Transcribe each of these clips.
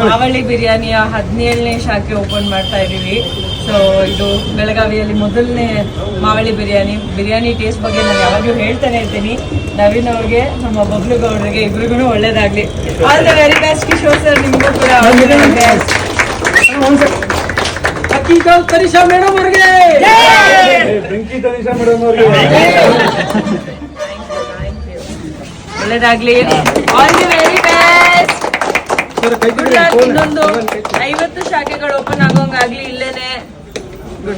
ಮಾವಳ್ಳಿ ಬಿರಿಯಾನಿಯ 17ನೇ ಶಾಖೆ ಓಪನ್ ಮಾಡ್ತಾ ಇದ್ದೀವಿ. ಸೊ ಇದು ಬೆಳಗಾವಿಯಲ್ಲಿ ಮೊದಲನೇ ಮಾವಳ್ಳಿ ಬಿರಿಯಾನಿ ಟೇಸ್ಟ್ ಬಗ್ಗೆ ನಾನು ಯಾವಾಗಲೂ ಹೇಳ್ತಾನೆ ಇರ್ತೀನಿ. ನವೀನ್ ಅವ್ರಿಗೆ, ನಮ್ಮ ಬಬ್ಲು ಗೌಡ್ರಿಗೆ ಇಬ್ರಿಗೂ ಒಳ್ಳೇದಾಗ್ಲಿ. All the very best. Kishore sir, ನಿಮಗೂ ಕೂಡ ತನಿಷಾ ಮೇಡಮ್ ಅವ್ರಿಗೆ ಒಳ್ಳೇದಾಗ್ಲಿ. All the very best. ಇನ್ನೊಂದು 50 ಶಾಖೆಗಳು ಓಪನ್ ಆಗೋಂಗಾಗ್ಲಿ ಇಲ್ಲೇನೆ.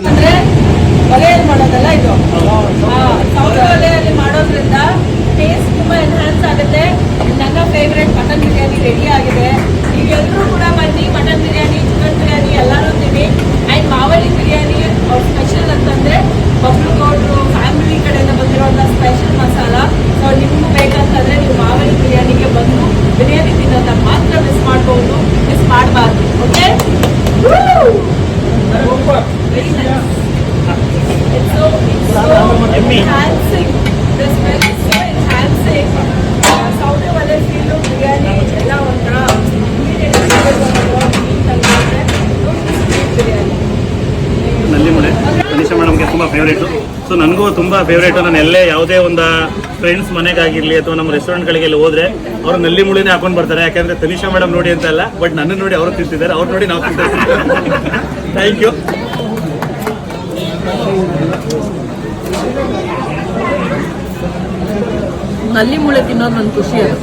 ಅಂದ್ರೆ ಒಲೆಯಲ್ಲಿ ಮಾಡೋದಲ್ಲ ಇದು, ಸೌರ ಒಲೆಯಲ್ಲಿ ಮಾಡೋದ್ರಿಂದ ಟೇಸ್ಟ್ ತುಂಬಾ ಎನ್ಹಾನ್ಸ್ ಆಗುತ್ತೆ. ನನ್ನ ಫೇವ್ರೆಟ್ ಮಟನ್ ಬಿರಿಯಾನಿ ರೆಡಿ ಆಗಿದೆ. ಈಗ ಎಲ್ಲರೂ ಕೂಡ ಬನ್ನಿ, ಮಟನ್ ಬಿರಿಯಾನಿ, ಚಿಕನ್ ಬಿರಿಯಾನಿ ಎಲ್ಲಾನು ತಿನ್ನಿ. ಅಂಡ್ ಮಾವಳ್ಳಿ ಬಿರಿಯಾನಿ ಅವ್ರ ಸ್ಪೆಷಲ್ ಅಂತಂದ್ರೆ ಬಬ್ಲು ಗೌಡ್ರು ಫ್ಯಾಮಿಲಿ ಕಡೆಯಿಂದ ಬಂದಿರೋಂಥ ಸ್ಪೆಷಲ್ ಮಸಾಲ. ಸೊ ನಿಮಗೂ ಬೇಕಂತಂದ್ರೆ ನೀವು ಮಾವಳ್ಳಿ ಬಿರಿಯಾನಿಗೆ ಬಂದು ಬಿರಿಯಾನಿ ತಿನ್ನೋದ ಮಾತ್ರ ಮಿಸ್ ಮಾಡಬಹುದು, ಮಿಸ್ ಮಾಡಬಾರ್ದು. Okay, very nice. It's so enhancing. The smell is so enhancing. ಸೌದೆ ಒಲೆ ಫೀಲು ಬಿರಿಯಾನಿ ಎಲ್ಲ ಒಂಥರ ನಲ್ಲಿಮುಳೆ ತನಿಷಾ ಮೇಡಮ್ಗೆ ತುಂಬ ಫೇವ್ರೇಟು. ಸೊ ನನಗೂ ತುಂಬ ಫೇವ್ರೇಟು. ನಾನು ಎಲ್ಲೇ ಯಾವುದೇ ಒಂದು ಫ್ರೆಂಡ್ಸ್ ಮನೆಗಾಗಿರಲಿ ಅಥವಾ ನಮ್ಮ ರೆಸ್ಟೋರೆಂಟ್ಗಳಿಗೆಲ್ಲ ಹೋದರೆ ಅವರು ನಲ್ಲಿಮುಳಿನೇ ಹಾಕೊಂಡು ಬರ್ತಾರೆ. ಯಾಕಂದರೆ ತನಿಷಾ ಮೇಡಮ್ ನೋಡಿ ಅಂತ ಅಲ್ಲ, ಬಟ್ ನನ್ನನ್ನು ನೋಡಿ ಅವರು ತಿಂತಿದ್ದಾರೆ, ಅವ್ರು ನೋಡಿ ನಾವು ತಿಂತಿದ್ದೀವಿ. Thank you. ನಲ್ಲಿ ಮುಳೆ ತಿನ್ನೋದು ನನ್ನ ಖುಷಿ ಅದು.